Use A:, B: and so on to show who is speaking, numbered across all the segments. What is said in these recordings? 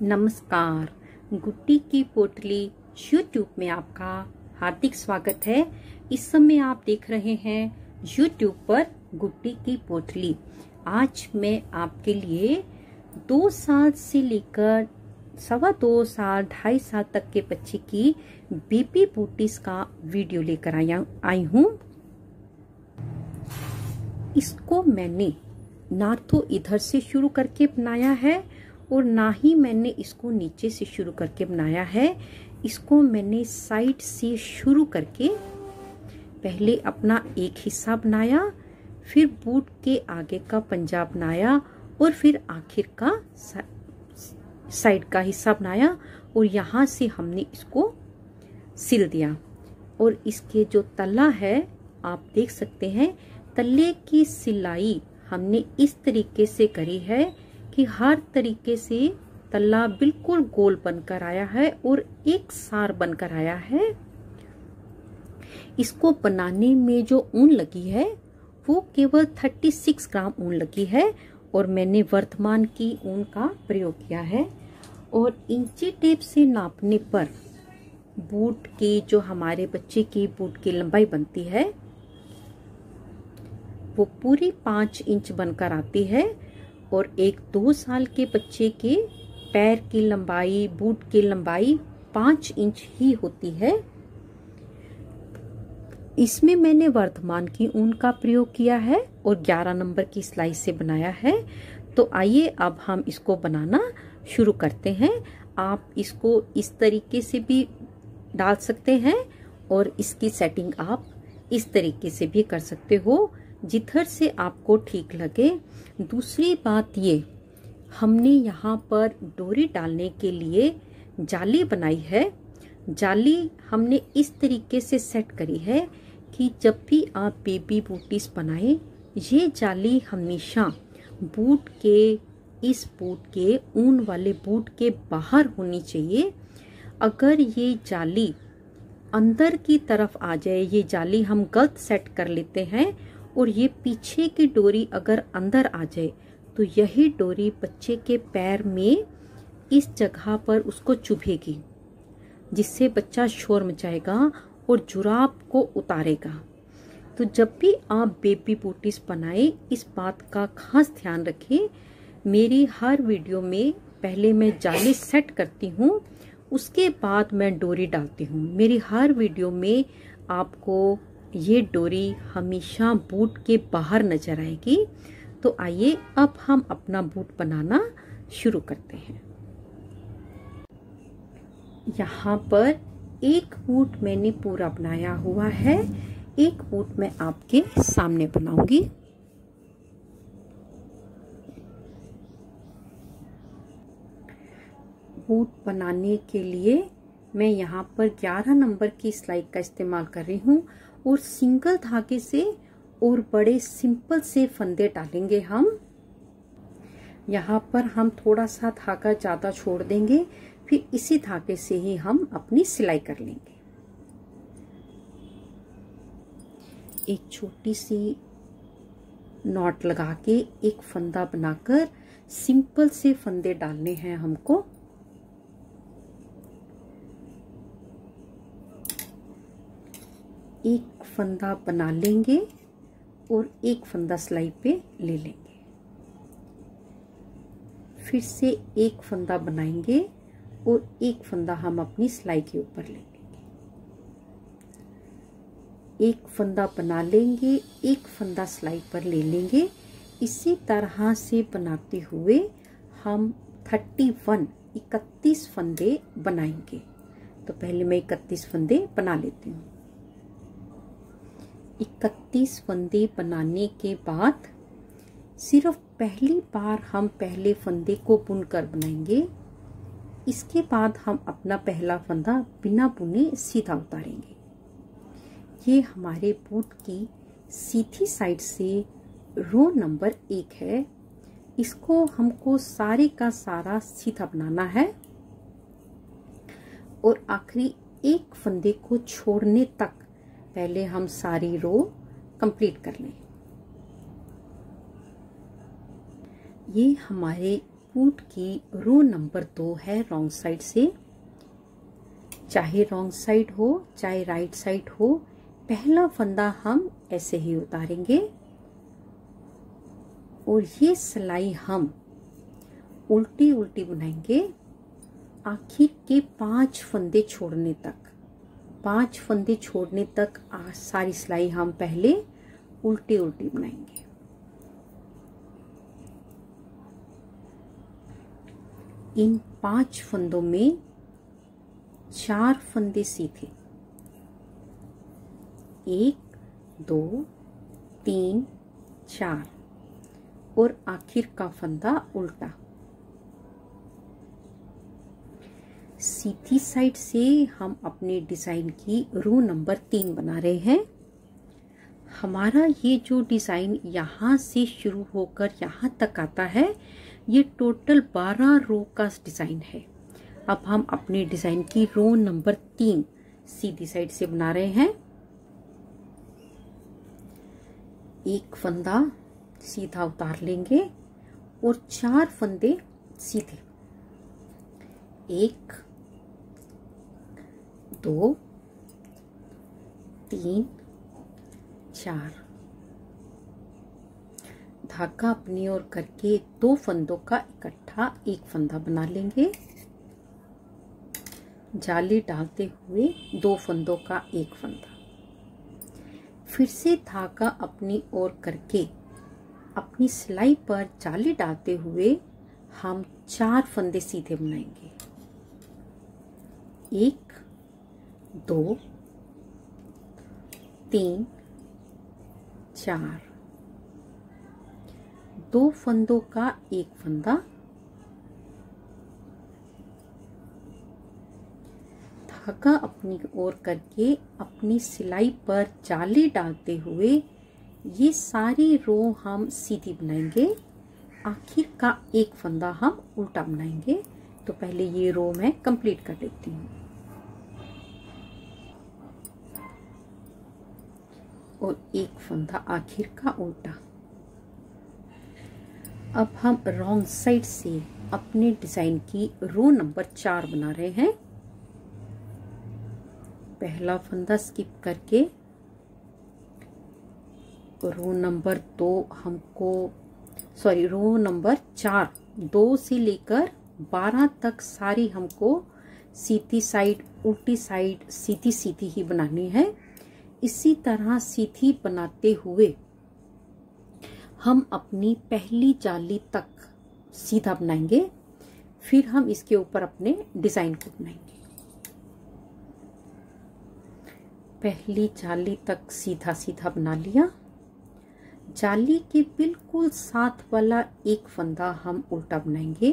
A: नमस्कार। गुड्डी की पोटली यूट्यूब में आपका हार्दिक स्वागत है। इस समय आप देख रहे हैं यूट्यूब पर गुड्डी की पोटली। आज मैं आपके लिए 2 साल से लेकर 2.25 साल 2.5 साल तक के बच्चे की बेबी बूटीज का वीडियो लेकर आई हूँ। इसको मैंने ना तो इधर से शुरू करके बनाया है और ना ही मैंने इसको नीचे से शुरू करके बनाया है। इसको मैंने साइड से शुरू करके पहले अपना एक हिस्सा बनाया, फिर बूट के आगे का पंजा बनाया और फिर आखिर का साइड का हिस्सा बनाया और यहाँ से हमने इसको सिल दिया। और इसके जो तला है आप देख सकते हैं, तले की सिलाई हमने इस तरीके से करी है कि हर तरीके से तला बिल्कुल गोल बनकर आया है और एक सार बनकर आया है। इसको बनाने में जो ऊन लगी है वो केवल 36 ग्राम ऊन लगी है और मैंने वर्धमान की ऊन का प्रयोग किया है। और इंची टेप से नापने पर बूट की जो हमारे बच्चे की बूट की लंबाई बनती है वो पूरी 5 इंच बनकर आती है। और एक 2 साल के बच्चे के पैर की लंबाई, बूट की लंबाई 5 इंच ही होती है। इसमें मैंने वर्धमान की ऊन का प्रयोग किया है और 11 नंबर की सिलाई से बनाया है। तो आइए अब हम इसको बनाना शुरू करते हैं। आप इसको इस तरीके से भी डाल सकते हैं और इसकी सेटिंग आप इस तरीके से भी कर सकते हो, जिधर से आपको ठीक लगे। दूसरी बात ये, हमने यहाँ पर डोरी डालने के लिए जाली बनाई है। जाली हमने इस तरीके से सेट करी है कि जब भी आप बेबी बूटीज बनाएं, ये जाली हमेशा बूट के, इस बूट के, ऊन वाले बूट के बाहर होनी चाहिए। अगर ये जाली अंदर की तरफ आ जाए, ये जाली हम गलत सेट कर लेते हैं और ये पीछे की डोरी अगर अंदर आ जाए तो यही डोरी बच्चे के पैर में इस जगह पर उसको चुभेगी, जिससे बच्चा शोर मचाएगा और जुराब को उतारेगा। तो जब भी आप बेबी बूटीज बनाएं, इस बात का खास ध्यान रखें। मेरी हर वीडियो में पहले मैं जाली सेट करती हूँ, उसके बाद मैं डोरी डालती हूँ। मेरी हर वीडियो में आपको ये डोरी हमेशा बूट के बाहर नजर आएगी। तो आइए अब हम अपना बूट बनाना शुरू करते हैं। यहाँ पर एक बूट मैंने पूरा बनाया हुआ है, एक बूट मैं आपके सामने बनाऊंगी। बूट बनाने के लिए मैं यहाँ पर 11 नंबर की सिलाई का इस्तेमाल कर रही हूँ और सिंगल धागे से और बड़े सिंपल से फंदे डालेंगे हम। यहाँ पर हम थोड़ा सा धागा ज्यादा छोड़ देंगे, फिर इसी धागे से ही हम अपनी सिलाई कर लेंगे। एक छोटी सी नॉट लगा के एक फंदा बनाकर सिंपल से फंदे डालने हैं हमको। एक फंदा बना लेंगे और एक फंदा सिलाई पे ले लेंगे। फिर से एक फंदा बनाएंगे और एक फंदा हम अपनी सिलाई के ऊपर ले लेंगे। एक फंदा बना लेंगे, एक फंदा सिलाई पर ले लेंगे। इसी तरह से बनाते हुए हम 31 फंदे बनाएंगे। तो पहले मैं 31 फंदे बना लेती हूँ। 31 फंदे बनाने के बाद सिर्फ पहली बार हम पहले फंदे को बुनकर बनाएंगे। इसके बाद हम अपना पहला फंदा बिना बुने सीधा उतारेंगे। ये हमारे बूट की सीधी साइड से रो नंबर 1 है। इसको हमको सारे का सारा सीधा बनाना है और आखिरी एक फंदे को छोड़ने तक पहले हम सारी रो कंप्लीट कर लें। ये हमारे बूट की रो नंबर 2 है रॉन्ग साइड से। चाहे रॉन्ग साइड हो चाहे राइट साइड हो, पहला फंदा हम ऐसे ही उतारेंगे और ये सिलाई हम उल्टी उल्टी बनाएंगे आखिर के 5 फंदे छोड़ने तक। 5 फंदे छोड़ने तक सारी सिलाई हम पहले उल्टी उल्टी बनाएंगे। इन 5 फंदों में 4 फंदे सीधे, 1 2 3 4 और आखिर का फंदा उल्टा। सीधी साइड से हम अपने डिजाइन की रो नंबर 3 बना रहे हैं। हमारा ये जो डिजाइन यहाँ से शुरू होकर यहाँ तक आता है, ये टोटल 12 रो का डिजाइन है। अब हम अपने डिजाइन की रो नंबर 3 सीधी साइड से बना रहे हैं। एक फंदा सीधा उतार लेंगे और 4 फंदे सीधे, 1 2 3 4। धागा अपनी ओर करके 2 फंदों का इकट्ठा एक फंदा बना लेंगे। जाली डालते हुए 2 फंदों का एक फंदा। फिर से धागा अपनी ओर करके अपनी सिलाई पर जाली डालते हुए हम 4 फंदे सीधे बनाएंगे। 1 2 3 4। 2 फंदों का एक फंदा। धागा अपनी ओर करके अपनी सिलाई पर जाली डालते हुए ये सारी रो हम सीधी बनाएंगे। आखिर का एक फंदा हम उल्टा बनाएंगे। तो पहले ये रो मैं कंप्लीट कर लेती हूँ। और एक फंदा आखिर का उल्टा। अब हम रॉन्ग साइड से अपने डिजाइन की रो नंबर 4 बना रहे हैं। पहला फंदा स्किप करके रो नंबर 2 रो नंबर 4 2 से लेकर 12 तक सारी हमको सीधी साइड उल्टी साइड सीधी सीधी ही बनानी है। इसी तरह सीधी बनाते हुए हम अपनी पहली जाली तक सीधा बनाएंगे। फिर हम इसके ऊपर अपने डिजाइन को बनाएंगे। पहली जाली तक सीधा सीधा बना लिया। जाली के बिल्कुल साथ वाला एक फंदा हम उल्टा बनाएंगे।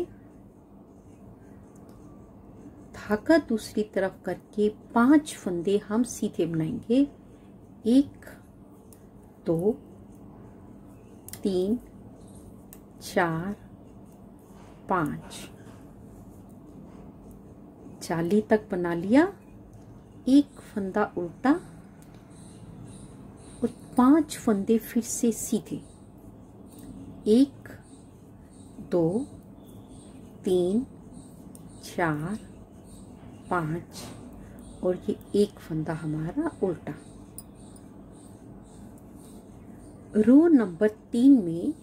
A: धागा दूसरी तरफ करके 5 फंदे हम सीधे बनाएंगे। 1 2 3 4 5। जाली तक बना लिया। एक फंदा उल्टा और 5 फंदे फिर से सीधे। 1 2 3 4 5 और ये एक फंदा हमारा उल्टा। रो नंबर 3 में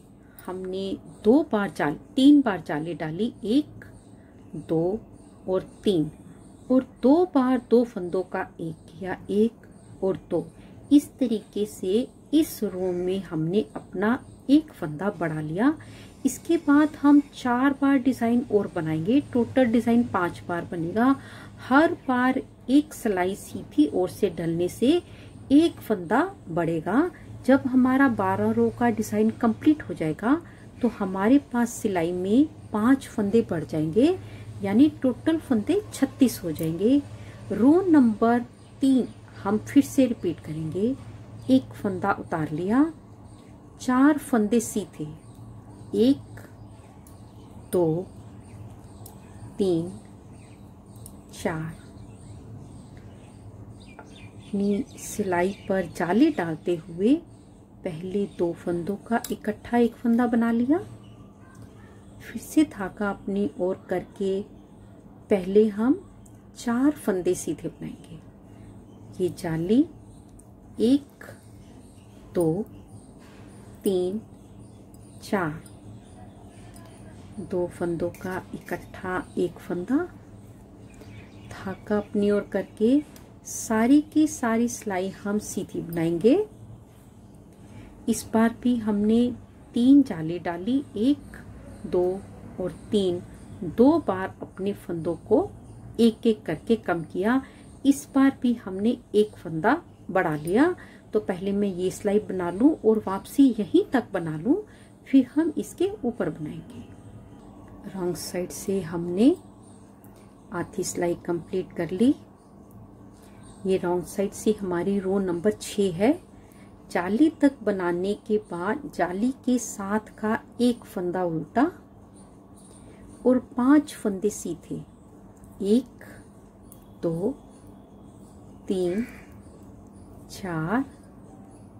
A: हमने 3 बार जाली डाली। 1 2 और 3 और 2 बार 2 फंदों का एक किया। 1 और 2। इस तरीके से इस रो में हमने अपना एक फंदा बढ़ा लिया। इसके बाद हम 4 बार डिजाइन और बनाएंगे। टोटल डिजाइन 5 बार बनेगा। हर बार एक सिलाई सीधी ओर से डलने से एक फंदा बढ़ेगा। जब हमारा 12 रो का डिजाइन कंप्लीट हो जाएगा तो हमारे पास सिलाई में 5 फंदे बढ़ जाएंगे, यानी टोटल फंदे 36 हो जाएंगे। रो नंबर 3 हम फिर से रिपीट करेंगे। एक फंदा उतार लिया, 4 फंदे सीधे। 1 2 3 4। अपनी सिलाई पर जाली डालते हुए पहले 2 फंदों का इकट्ठा एक फंदा बना लिया। फिर से धागा अपनी ओर करके पहले हम 4 फंदे सीधे बनाएंगे। ये जाली 1 2 3 4, 2 फंदों का इकट्ठा एक फंदा, धागा अपनी ओर करके सारी की सारी सिलाई हम सीधी बनाएंगे। इस बार भी हमने 3 जाली डाली, 1 2 और 3, 2 बार अपने फंदों को एक एक करके कम किया। इस बार भी हमने एक फंदा बढ़ा लिया। तो पहले मैं ये सिलाई बना लूं और वापसी यहीं तक बना लूं, फिर हम इसके ऊपर बनाएंगे। रॉन्ग साइड से हमने आधी सिलाई कंप्लीट कर ली। ये रॉन्ग साइड से हमारी रो नंबर 6 है। जाली तक बनाने के बाद जाली के साथ का एक फंदा उल्टा और 5 फंदे सीधे, 1 2 3 4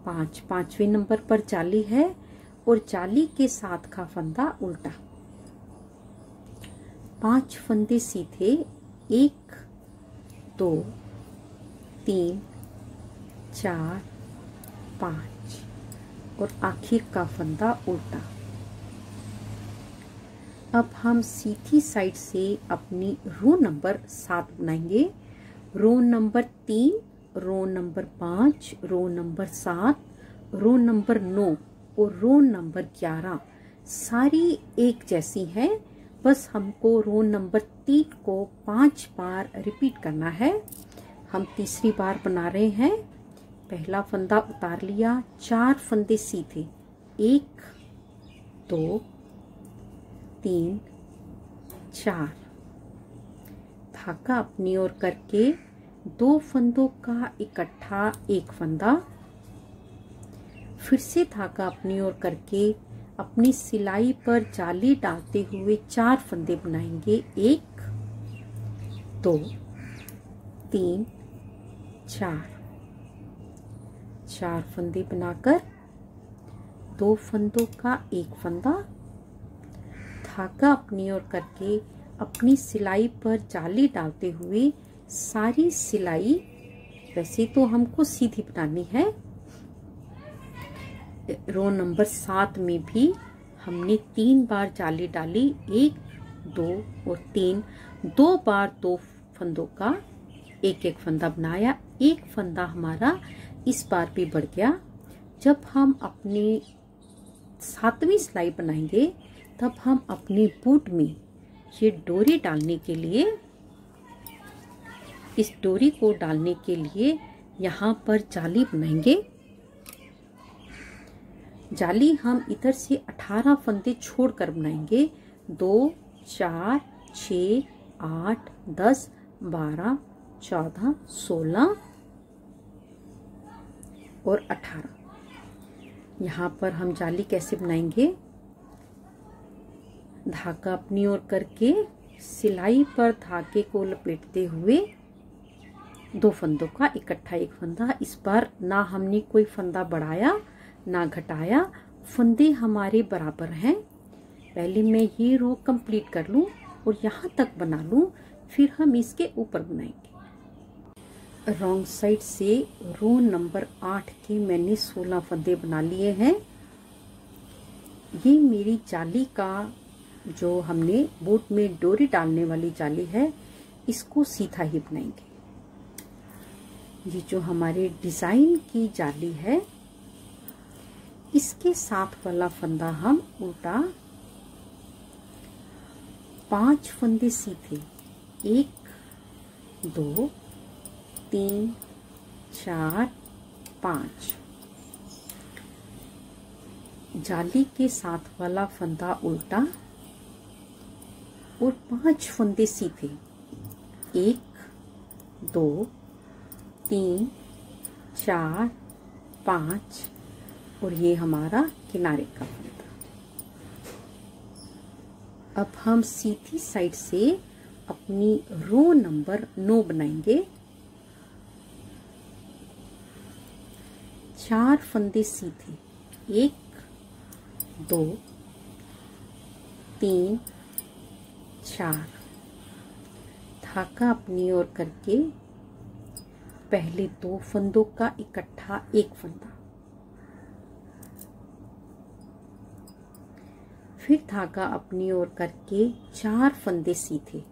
A: 5, 5वें नंबर पर जाली है और जाली के साथ का फंदा उल्टा, 5 फंदे सीधे, 1 2 3 4 5 और आखिर का फंदा उल्टा। अब हम सीधी साइड से अपनी रो नंबर 7 बनाएंगे। Row number 3, row number 5, row number 7, row number 9 और रो नंबर 11 सारी एक जैसी हैं। बस हमको रो नंबर 3 को 5 बार रिपीट करना है। हम तीसरी बार बना रहे हैं। पहला फंदा उतार लिया, 4 फंदे सीधे, 1 2 3 4, धागा अपनी ओर करके 2 फंदों का इकट्ठा एक फंदा, फिर से धागा अपनी ओर करके अपनी सिलाई पर जाली डालते हुए 4 फंदे बनाएंगे, 1 2 3 4 फंदे बनाकर 2 फंदों का एक फंदा, धागा अपनी ओर करके अपनी सिलाई पर जाली डालते हुए सारी सिलाई, वैसे तो हमको सीधी बनानी है। रो नंबर 7 में भी हमने 3 बार जाली डाली, 1 2 और 3, 2 बार 2 फंदों का एक एक फंदा बनाया। एक फंदा हमारा इस बार भी बढ़ गया। जब हम अपनी 7वीं सिलाई बनाएंगे तब हम अपने बूट में ये डोरी डालने के लिए, इस डोरी को डालने के लिए यहाँ पर जाली बनाएंगे। जाली हम इधर से 18 फंदे छोड़कर बनाएंगे, 2 4 6 8 10 12 14 16 और 18। यहाँ पर हम जाली कैसे बनाएंगे, धागा अपनी ओर करके सिलाई पर धागे को लपेटते हुए 2 फंदों का इकट्ठा एक फंदा। इस बार ना हमने कोई फंदा बढ़ाया ना घटाया, फंदे हमारे बराबर हैं। पहले मैं ये रो कंप्लीट कर लूं और यहाँ तक बना लूं, फिर हम इसके ऊपर बनाएंगे। रॉन्ग साइड से रो नंबर 8 के मैंने 16 फंदे बना लिए हैं। ये मेरी जाली का, जो हमने बूट में डोरी डालने वाली जाली है, इसको सीधा ही बनाएंगे। ये जो हमारे डिजाइन की जाली है, इसके साथ वाला फंदा हम उल्टा, 5 फंदे सीधे, 1 2 3 4 5, जाली के साथ वाला फंदा उल्टा और 5 फंदे सीधे, 1 2 3 4 5 और ये हमारा किनारे का फंदा। अब हम सीधी साइड से अपनी रो नंबर 9 बनाएंगे। 4 फंदे सीधे, 1 2 3 4। धागा अपनी ओर करके पहले 2 फंदों का इकट्ठा एक फंदा, फिर धागा अपनी ओर करके 4 फंदे सीधे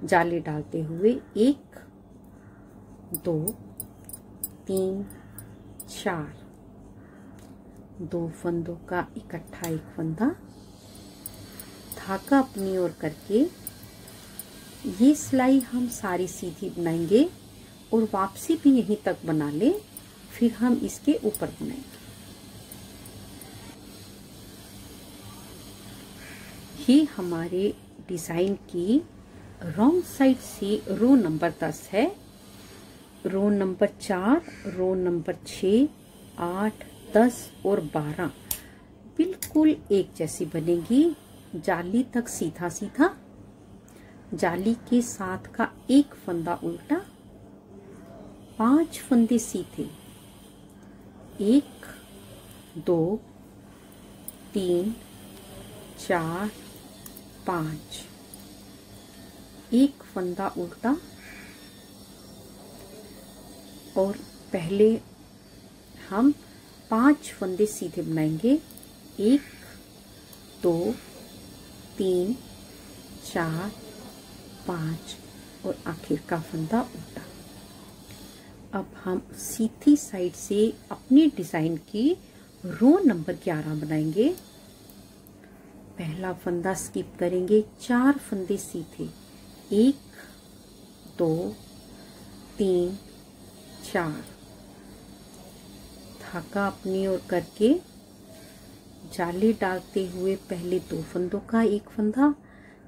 A: जाली डालते हुए 1 2 3 4। 2 फंदों का इकट्ठा एक फंदा, धागा अपनी ओर करके ये सिलाई हम सारी सीधी बनाएंगे और वापसी भी यहीं तक बना ले, फिर हम इसके ऊपर बनाएंगे। ये हमारे डिजाइन की रॉन्ग साइड से रो नंबर 10 है। रो नंबर 4, रो नंबर 6, 8, 10 और 12 बिल्कुल एक जैसी बनेगी। जाली तक सीधा सीधा, जाली के साथ का एक फंदा उल्टा, 5 फंदे सीधे, 1 2 3 4 5, एक फंदा उल्टा। और पहले हम 5 फंदे सीधे बनाएंगे, 1 2 3 4 5 और आखिर का फंदा उल्टा। अब हम सीधी साइड से अपनी डिजाइन की रो नंबर 11 बनाएंगे। पहला फंदा स्किप करेंगे, 4 फंदे सीधे, 1 2 3 4। धागा अपनी ओर करके जाली डालते हुए पहले 2 फंदों का एक फंदा,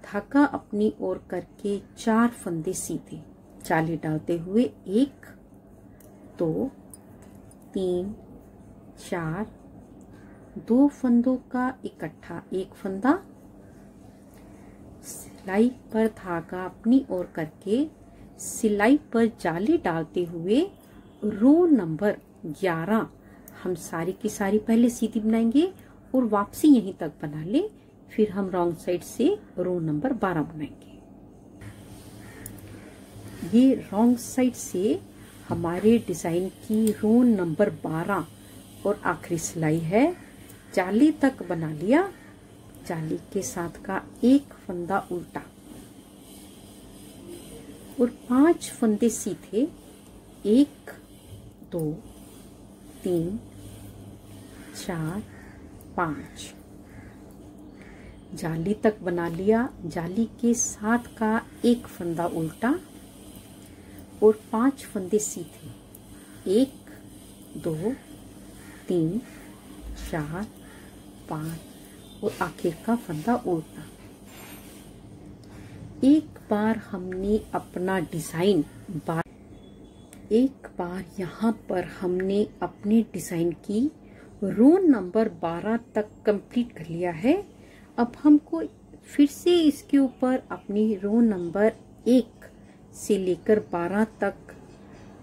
A: धागा अपनी ओर करके 4 फंदे सीधे जाली डालते हुए 1 2 3 4। 2 फंदों का इकट्ठा एक फंदा, सिलाई पर धागा अपनी ओर करके सिलाई पर जाली डालते हुए रो नंबर 11 हम सारी की सारी पहले सीधी बनाएंगे और वापसी यहीं तक बना ले, फिर हम रॉन्ग साइड से रो नंबर 12 बनाएंगे। ये रॉन्ग साइड से हमारे डिजाइन की रो नंबर 12 और आखिरी सिलाई है। जाली तक बना लिया, जाली के साथ का एक फंदा उल्टा और 5 फंदे सीधे, 1 2 3 4 5। जाली तक बना लिया, जाली के साथ का एक फंदा उल्टा और 5 फंदे सीधे, 1 2 3 4 5 और आखिर का फंदा उल्टा। एक बार हमने अपना डिजाइन यहाँ पर हमने अपने डिजाइन की रो नंबर 12 तक कंप्लीट कर लिया है। अब हमको फिर से इसके ऊपर अपनी रो नंबर 1 से लेकर 12 तक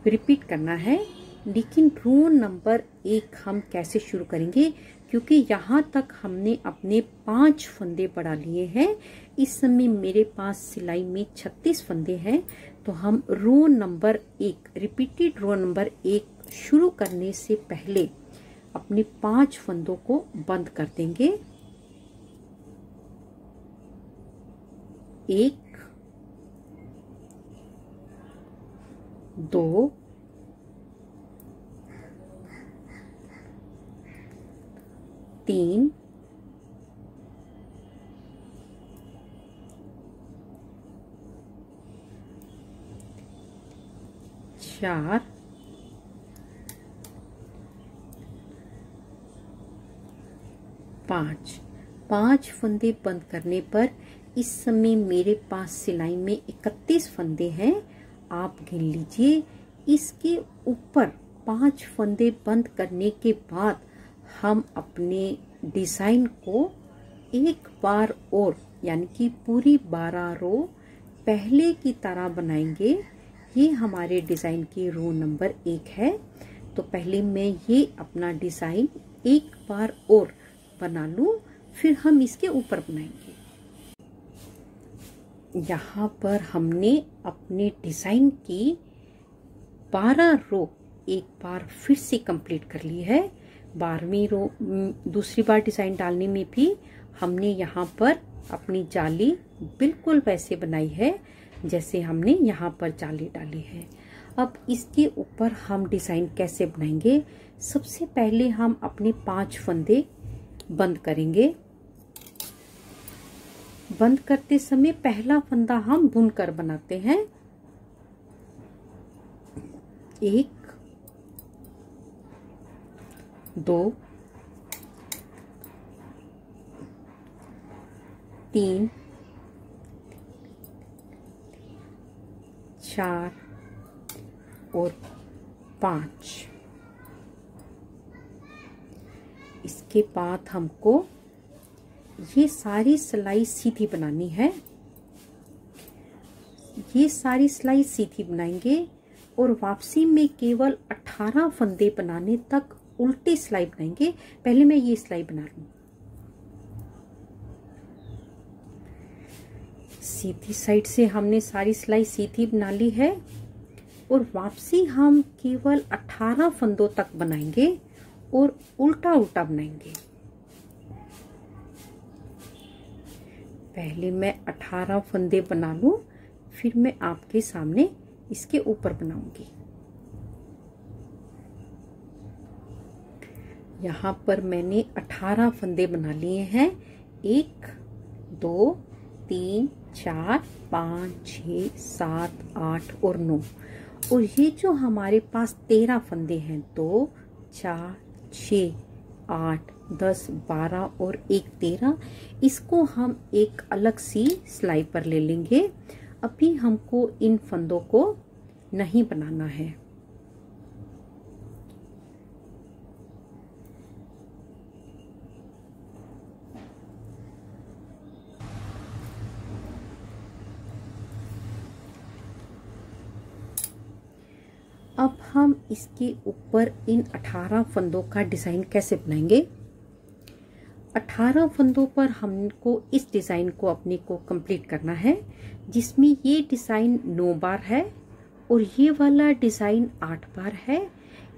A: रिपीट करना है। लेकिन रो नंबर 1 हम कैसे शुरू करेंगे, क्योंकि यहाँ तक हमने अपने 5 फंदे बढ़ा लिए हैं। इस समय मेरे पास सिलाई में 36 फंदे हैं, तो हम row number 1 repeated row number 1 शुरू करने से पहले अपने 5 फंदों को बंद कर देंगे। 1 2 3 4 5 फंदे बंद करने पर इस समय मेरे पास सिलाई में 31 फंदे हैं। आप गिन लीजिए। इसके ऊपर 5 फंदे बंद करने के बाद हम अपने डिजाइन को एक बार और यानी कि पूरी 12 रो पहले की तरह बनाएंगे। ये हमारे डिजाइन की रो नंबर 1 है। तो पहले मैं ये अपना डिजाइन एक बार और बना लूं, फिर हम इसके ऊपर बनाएंगे। यहाँ पर हमने अपने डिजाइन की 12 रो एक बार फिर से कंप्लीट कर ली है। 12वीं रो दूसरी बार डिजाइन डालने में भी हमने यहाँ पर अपनी जाली बिल्कुल वैसे बनाई है जैसे हमने यहाँ पर जाली डाली है। अब इसके ऊपर हम डिजाइन कैसे बनाएंगे? सबसे पहले हम अपने 5 फंदे बंद करेंगे। बंद करते समय पहला फंदा हम बुनकर बनाते हैं। 1 2 3 4 और 5। इसके बाद हमको ये सारी सिलाई सीधी बनानी है। ये सारी सिलाई सीधी बनाएंगे और वापसी में केवल 18 फंदे बनाने तक उल्टी सिलाई बनाएंगे। पहले मैं ये सिलाई बना लूं। सीधी साइड से हमने सारी सिलाई सीधी बना ली है और वापसी हम केवल 18 फंदों तक बनाएंगे और उल्टा उल्टा बनाएंगे। पहले मैं 18 फंदे बना लूं, फिर मैं आपके सामने इसके ऊपर बनाऊंगी। यहाँ पर मैंने 18 फंदे बना लिए हैं। 1 2 3 4 5 6 7 8 और 9। और ये जो हमारे पास 13 फंदे हैं, 2 4 6 8 10 12 और 1 13, इसको हम एक अलग सी सिलाई पर ले लेंगे। अभी हमको इन फंदों को नहीं बनाना है। अब हम इसके ऊपर इन 18 फंदों का डिजाइन कैसे बनाएंगे? 18 फंदों पर हमको इस डिजाइन को अपने को कंप्लीट करना है, जिसमें ये डिजाइन 9 बार है और ये वाला डिजाइन 8 बार है।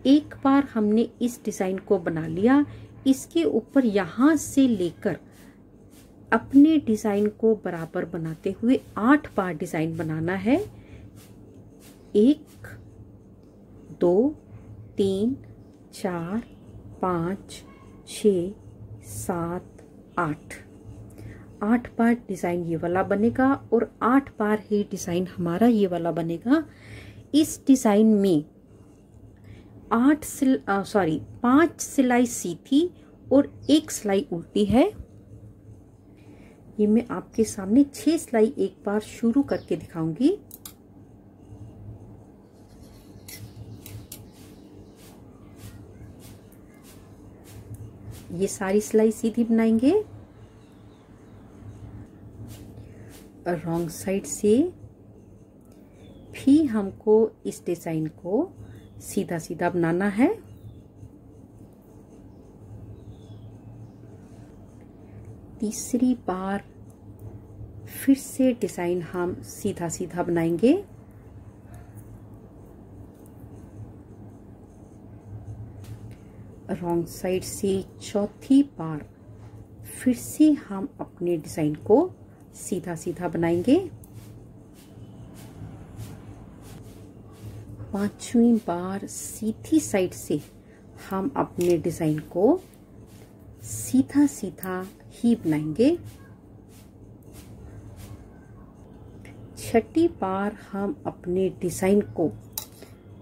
A: एक बार हमने इस डिजाइन को बना लिया, इसके ऊपर यहाँ से लेकर अपने डिजाइन को बराबर बनाते हुए 8 बार डिजाइन बनाना है। 1 2 3 4 5 6 7 8 8 बार डिजाइन ये वाला बनेगा और 8 बार ही डिजाइन हमारा ये वाला बनेगा। इस डिजाइन में 5 सिलाई सीधी और 1 सिलाई उल्टी है। ये मैं आपके सामने 6 सिलाई एक बार शुरू करके दिखाऊंगी। ये सारी सिलाई सीधी बनाएंगे। रॉन्ग साइड से भी हमको इस डिजाइन को सीधा सीधा बनाना है। तीसरी बार फिर से डिजाइन हम सीधा सीधा बनाएंगे। रॉन्ग साइड से चौथी बार फिर से हम अपने डिजाइन को सीधा सीधा बनाएंगे। 5वीं बार सीधी साइड से हम अपने डिजाइन को सीधा सीधा ही बनाएंगे। 6ठी बार हम अपने डिजाइन को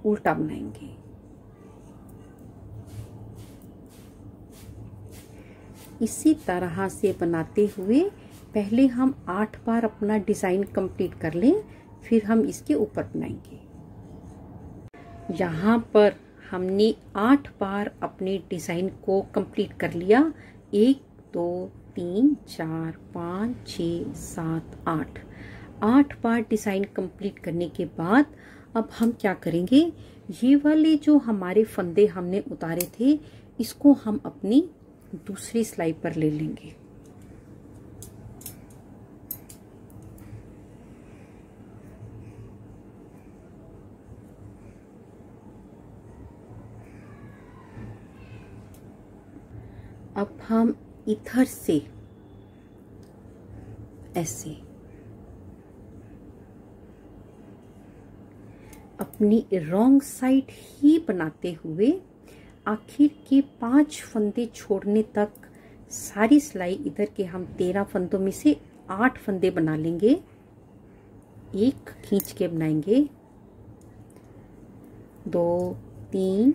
A: उल्टा बनाएंगे। इसी तरह से बनाते हुए पहले हम 8 बार अपना डिजाइन कंप्लीट कर लें, फिर हम इसके ऊपर बनाएंगे। यहाँ पर हमने 8 बार अपने डिजाइन को कंप्लीट कर लिया। 1 2 3 4 5 6 7 8 बार डिजाइन कंप्लीट करने के बाद अब हम क्या करेंगे? ये वाले जो हमारे फंदे हमने उतारे थे, इसको हम अपनी दूसरी सिलाई पर ले लेंगे। अब हम इधर से ऐसे अपनी रॉन्ग साइड ही बनाते हुए आखिर के 5 फंदे छोड़ने तक सारी सिलाई इधर के हम 13 फंदों में से 8 फंदे बना लेंगे। एक खींच के बनाएंगे, 2 3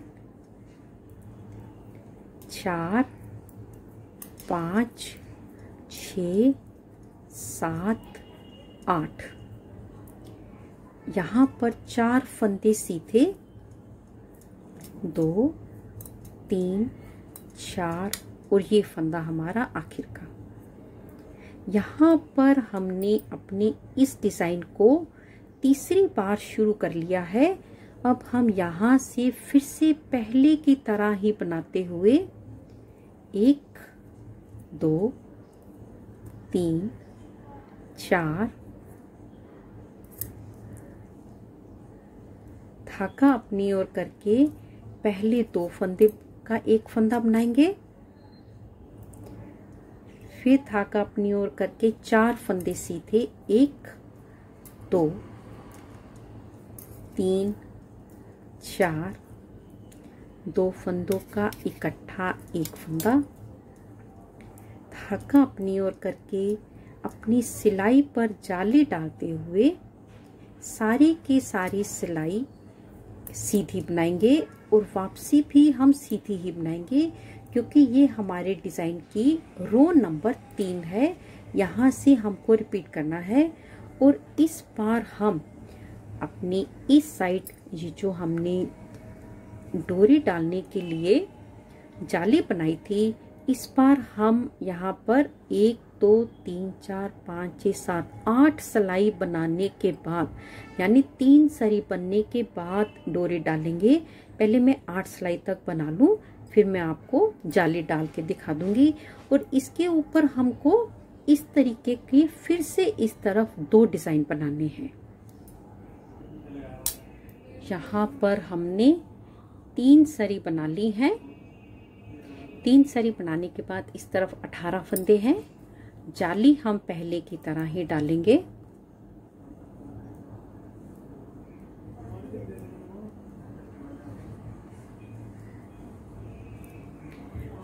A: 4 5 6 7 8। यहाँ पर 4 फंदे सीधे, 2 3 4 और ये फंदा हमारा आखिर का। यहाँ पर हमने अपने इस डिजाइन को तीसरी बार शुरू कर लिया है। अब हम यहाँ से फिर से पहले की तरह ही बनाते हुए 1 2 3 4 धागा अपनी ओर करके पहले 2 फंदे का एक फंदा बनाएंगे, फिर धागा अपनी ओर करके 4 फंदे सीधे, 1 2 3 4, 2 फंदों का इकट्ठा एक फंदा, धागा अपनी ओर करके अपनी सिलाई पर जाली डालते हुए सारी की सारी सिलाई सीधी बनाएंगे और वापसी भी हम सीधी ही बनाएंगे, क्योंकि ये हमारे डिजाइन की रो नंबर 3 है। यहाँ से हमको रिपीट करना है। और इस बार हम अपनी इस साइड ये जो हमने डोरी डालने के लिए जाली बनाई थी, इस बार हम यहाँ पर 1 2 3 4 5 6 7 8 सिलाई बनाने के बाद, यानी 3 सरी बनने के बाद डोरी डालेंगे। पहले मैं 8 सिलाई तक बना लूं, फिर मैं आपको जाली डाल के दिखा दूंगी। और इसके ऊपर हमको इस तरीके की फिर से इस तरफ 2 डिजाइन बनाने हैं। यहाँ पर हमने 3 सरी बना ली हैं। 3 सरी बनाने के बाद इस तरफ 18 फंदे हैं। जाली हम पहले की तरह ही डालेंगे।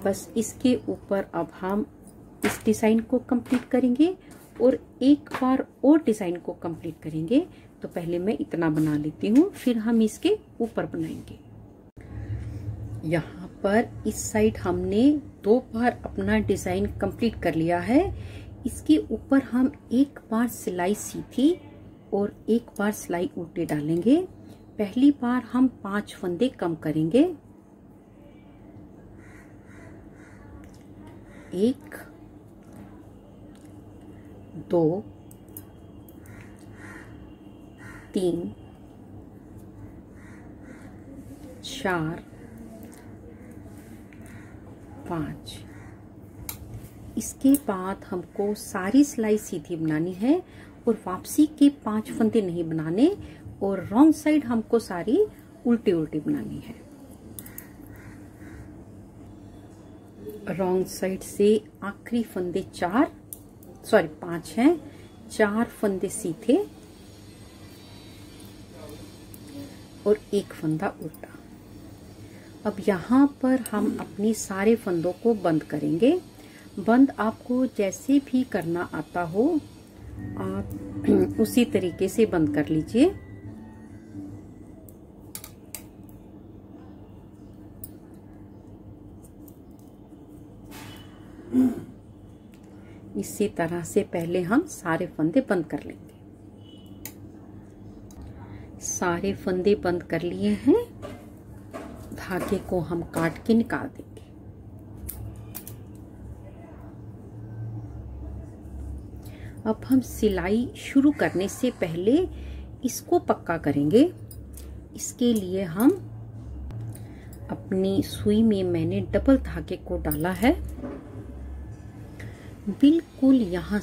A: बस इसके ऊपर अब हम इस डिजाइन को कंप्लीट करेंगे और एक बार और डिजाइन को कंप्लीट करेंगे। तो पहले मैं इतना बना लेती हूँ, फिर हम इसके ऊपर बनाएंगे। यहाँ पर इस साइड हमने 2 बार अपना डिजाइन कंप्लीट कर लिया है। इसके ऊपर हम एक बार सिलाई सीधी और एक बार सिलाई उल्टी डालेंगे। पहली बार हम 5 फंदे कम करेंगे, 1 2 3 4 5। इसके बाद हमको सारी सिलाई सीधी बनानी है और वापसी के 5 फंदे नहीं बनाने, और रॉन्ग साइड हमको सारी उल्टी उल्टी बनानी है। रॉन्ग साइड से आखिरी फंदे 5 हैं, 4 फंदे सीधे और एक फंदा उल्टा। अब यहाँ पर हम अपनी सारे फंदों को बंद करेंगे। बंद आपको जैसे भी करना आता हो आप उसी तरीके से बंद कर लीजिए। इसी तरह से पहले हम सारे फंदे बंद कर लेंगे। सारे फंदे बंद कर लिए हैं। धागे को हम काट के निकाल देंगे। अब हम सिलाई शुरू करने से पहले इसको पक्का करेंगे। इसके लिए हम अपनी सुई में मैंने डबल धागे को डाला है। बिल्कुल यहाँ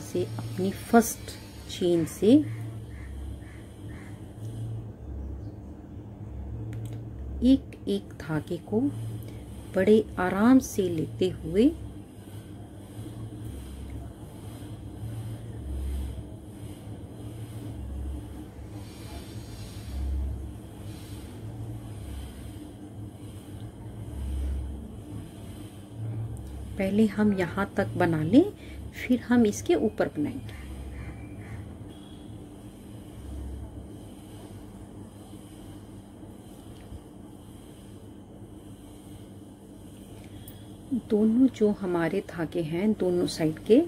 A: से अपनी फर्स्ट चेन से एक एक धागे को बड़े आराम से लेते हुए पहले हम यहाँ तक बना लें, फिर हम इसके ऊपर बनाएंगे। दोनों जो हमारे धागे हैं दोनों साइड के,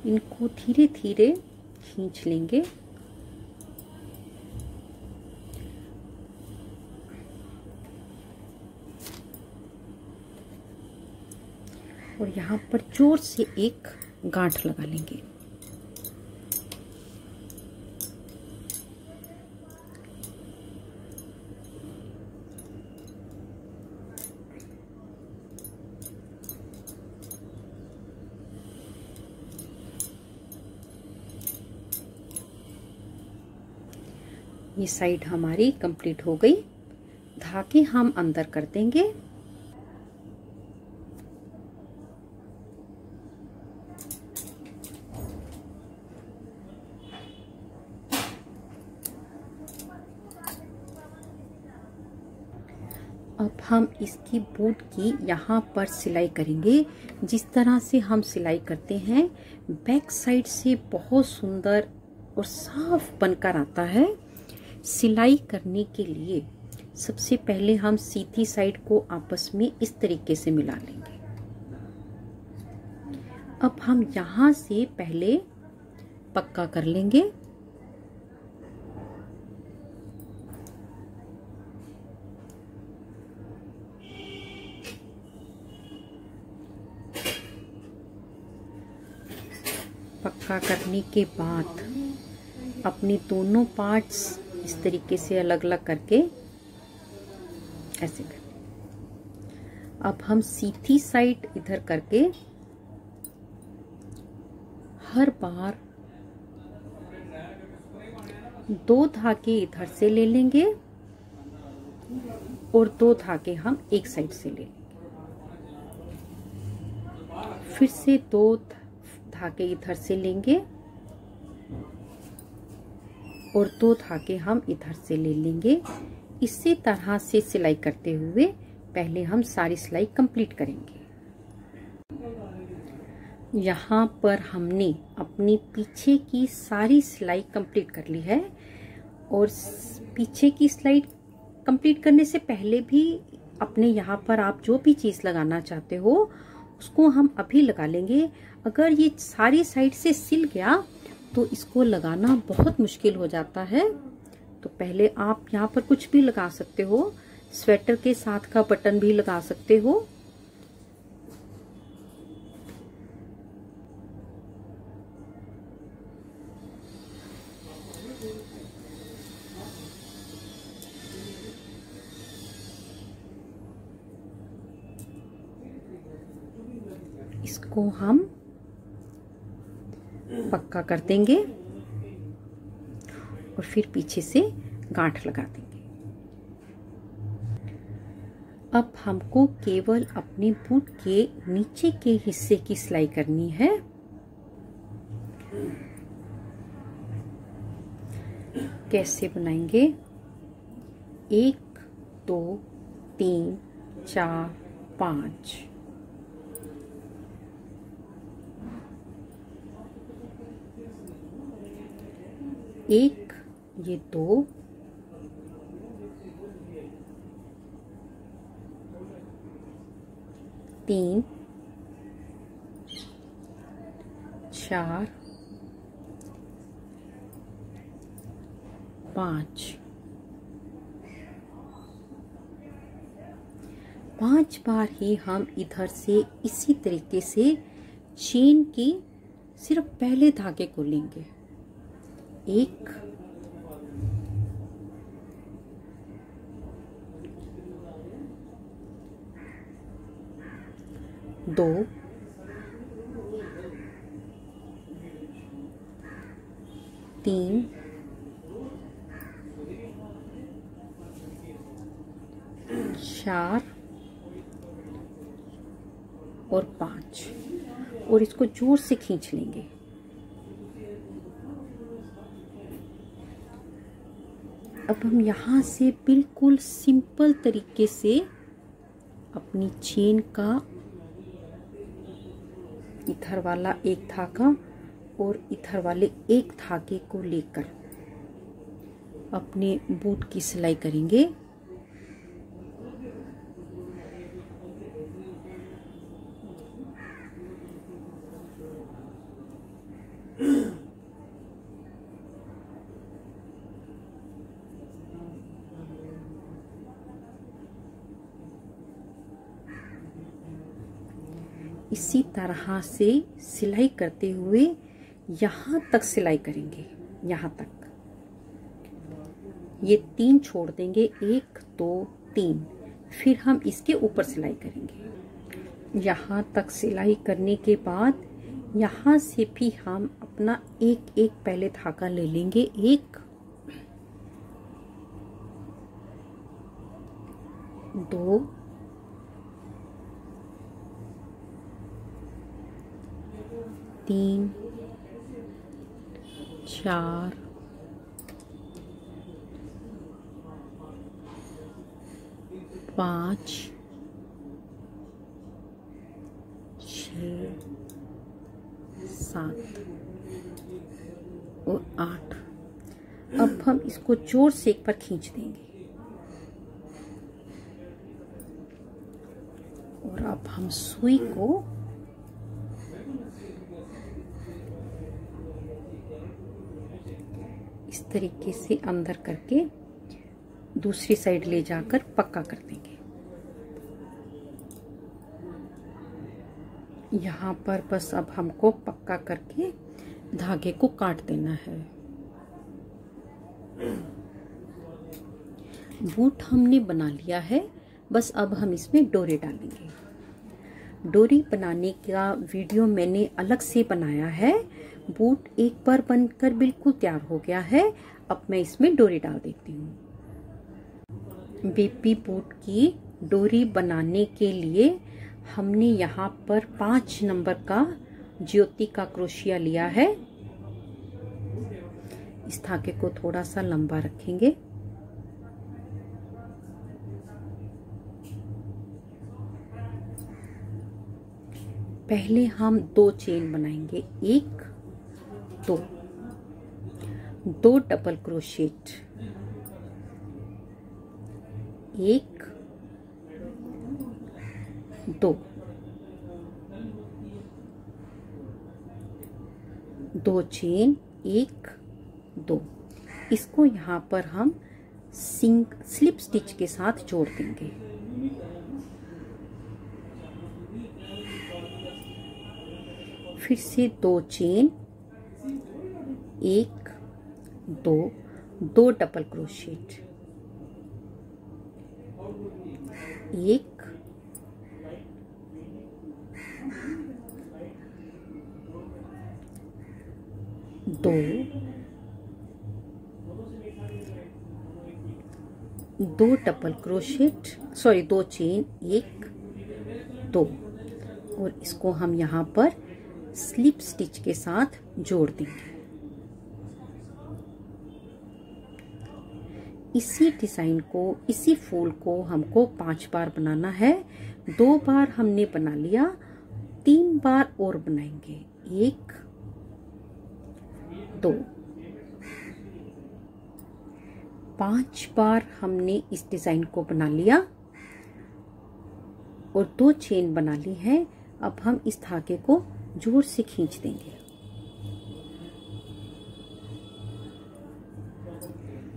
A: इनको धीरे धीरे खींच लेंगे और यहाँ पर जोर से एक गांठ लगा लेंगे। ये साइड हमारी कंप्लीट हो गई। धागे हम अंदर कर देंगे। अब हम इसकी बूट की यहाँ पर सिलाई करेंगे। जिस तरह से हम सिलाई करते हैं बैक साइड से बहुत सुंदर और साफ बनकर आता है। सिलाई करने के लिए सबसे पहले हम सीधी साइड को आपस में इस तरीके से मिला लेंगे। अब हम यहाँ से पहले पक्का कर लेंगे। पक्का करने के बाद अपने दोनों पार्ट्स इस तरीके से अलग अलग करके ऐसे कर। अब हम सीधी साइड इधर करके हर बार 2 धागे इधर से ले लेंगे और 2 धागे हम एक साइड से ले लेंगे। फिर से 2 धागे इधर से लेंगे और 2 धागे हम इधर से ले लेंगे। इसी तरह से सिलाई करते हुए पहले हम सारी सिलाई कंप्लीट करेंगे। यहाँ पर हमने अपनी पीछे की सारी सिलाई कंप्लीट कर ली है और पीछे की सिलाई कंप्लीट करने से पहले भी अपने यहाँ पर आप जो भी चीज लगाना चाहते हो उसको हम अभी लगा लेंगे। अगर ये सारी साइड से सिल गया तो इसको लगाना बहुत मुश्किल हो जाता है। तो पहले आप यहाँ पर कुछ भी लगा सकते हो, स्वेटर के साथ का बटन भी लगा सकते हो। इसको हम पक्का कर देंगे और फिर पीछे से गांठ लगा देंगे। अब हमको केवल अपने बूट के नीचे के हिस्से की सिलाई करनी है। कैसे बनाएंगे? 1 2 3 4 5 1 ये 2 3 4 5 5 बार ही हम इधर से इसी तरीके से चेन की सिर्फ पहले धागे को लेंगे। 1 2 3 4 और 5 और इसको जोर से खींच लेंगे। अब हम यहाँ से बिल्कुल सिंपल तरीके से अपनी चेन का इधर वाला एक धागा और इधर वाले एक धागे को लेकर अपने बूट की सिलाई करेंगे। इसी तरह से सिलाई करते हुए यहाँ तक सिलाई करेंगे, यहाँ तक। ये 3 छोड़ देंगे, 1 2 3, फिर हम इसके ऊपर सिलाई करेंगे। यहाँ तक सिलाई करने के बाद यहाँ से भी हम अपना एक एक पहले धागा ले लेंगे, 1 2 3 4 5 6 7 और 8। अब हम इसको जोर से एक बार खींच देंगे और अब हम सुई को इस तरीके से अंदर करके दूसरी साइड ले जाकर पक्का कर देंगे। यहाँ पर बस अब हमको पक्का करके धागे को काट देना है। बूट हमने बना लिया है, बस अब हम इसमें डोरी डालेंगे। डोरी बनाने का वीडियो मैंने अलग से बनाया है। बूट एक बार बनकर बिल्कुल तैयार हो गया है। अब मैं इसमें डोरी डाल देती हूँ। बेबी बूट की डोरी बनाने के लिए हमने यहाँ पर 5 नंबर का ज्योति का क्रोशिया लिया है। इस धागे को थोड़ा सा लंबा रखेंगे। पहले हम 2 चेन बनाएंगे, 1 2 डबल क्रोशेट, 1 2 चेन, 1 2। इसको यहाँ पर हम स्लिप स्टिच के साथ जोड़ देंगे। फिर से 2 chain, 1 2 double crochet, 1 2 double crochet, 2 chain, 1 2 और इसको हम यहाँ पर स्लिप स्टिच के साथ जोड़ देंगे। इसी डिजाइन को, इसी फूल को हमको 5 बार बनाना है। 2 बार हमने बना लिया, 3 बार और बनाएंगे, 1 2। 5 बार हमने इस डिजाइन को बना लिया और 2 चेन बना ली है। अब हम इस धागे को जोर से खींच देंगे।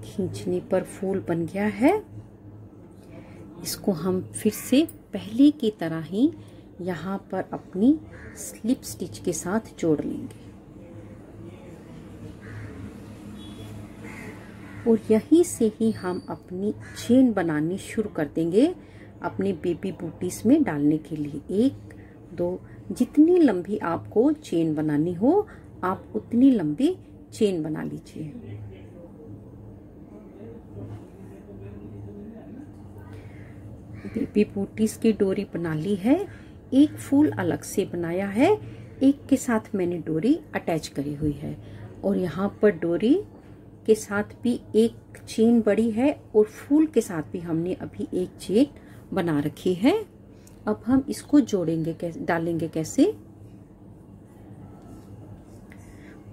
A: खींचने पर फूल बन गया है। इसको हम फिर से पहले की तरह ही यहाँ पर अपनी स्लिप स्टिच के साथ जोड़ लेंगे और यहीं से ही हम अपनी चेन बनानी शुरू कर देंगे अपने बेबी बूटीज में डालने के लिए। 1 2, जितनी लंबी आपको चेन बनानी हो आप उतनी लंबी चेन बना लीजिए। बेबी बूटीज की डोरी बना ली है। एक फूल अलग से बनाया है, एक के साथ मैंने डोरी अटैच करी हुई है और यहाँ पर डोरी के साथ भी एक चेन बड़ी है और फूल के साथ भी हमने अभी एक चेन बना रखी है। अब हम इसको जोड़ेंगे, डालेंगे कैसे?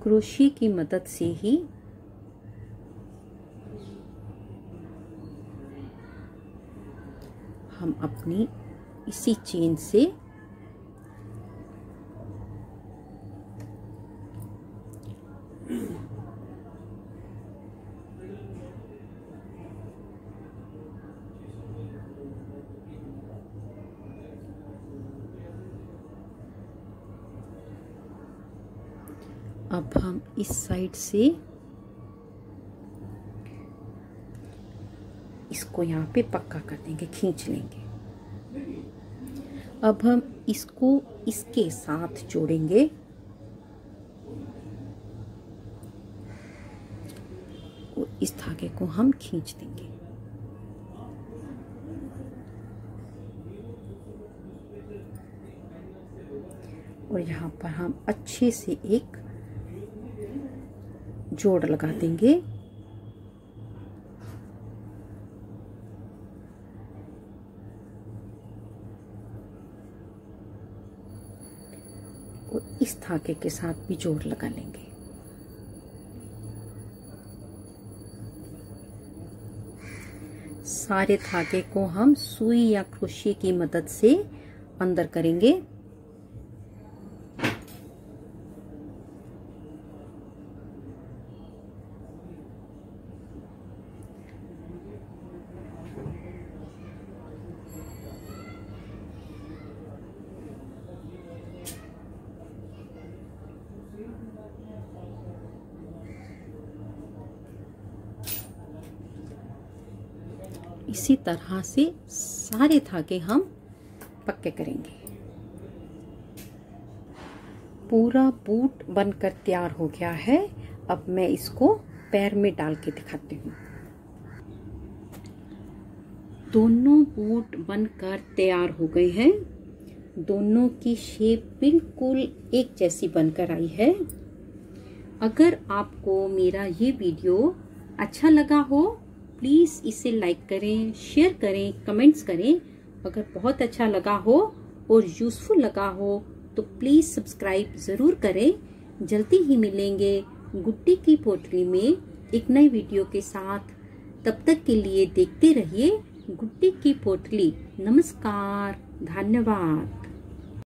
A: क्रोशे की मदद से ही हम अपनी इसी चेन से अब हम इस साइड से इसको यहाँ पे पक्का कर देंगे, खींच लेंगे। अब हम इसको इसके साथ जोड़ेंगे और इस धागे को हम खींच देंगे। और यहाँ पर हम अच्छे से एक जोड़ लगा देंगे। और इस धागे के साथ भी जोड़ लगा लेंगे। सारे धागे को हम सुई या क्रोशे की मदद से अंदर करेंगे। इसी तरह से सारे धागे हम पक्के करेंगे। पूरा बूट बनकर तैयार हो गया है। अब मैं इसको पैर में डाल के दिखाती हूँ। दोनों बूट बनकर तैयार हो गए हैं। दोनों की शेप बिल्कुल एक जैसी बनकर आई है। अगर आपको मेरा ये वीडियो अच्छा लगा हो, प्लीज़ इसे लाइक करें, शेयर करें, कमेंट्स करें। अगर बहुत अच्छा लगा हो और यूज़फुल लगा हो तो प्लीज़ सब्सक्राइब ज़रूर करें। जल्दी ही मिलेंगे गुड्डी की पोटली में एक नई वीडियो के साथ। तब तक के लिए देखते रहिए गुड्डी की पोटली। नमस्कार, धन्यवाद।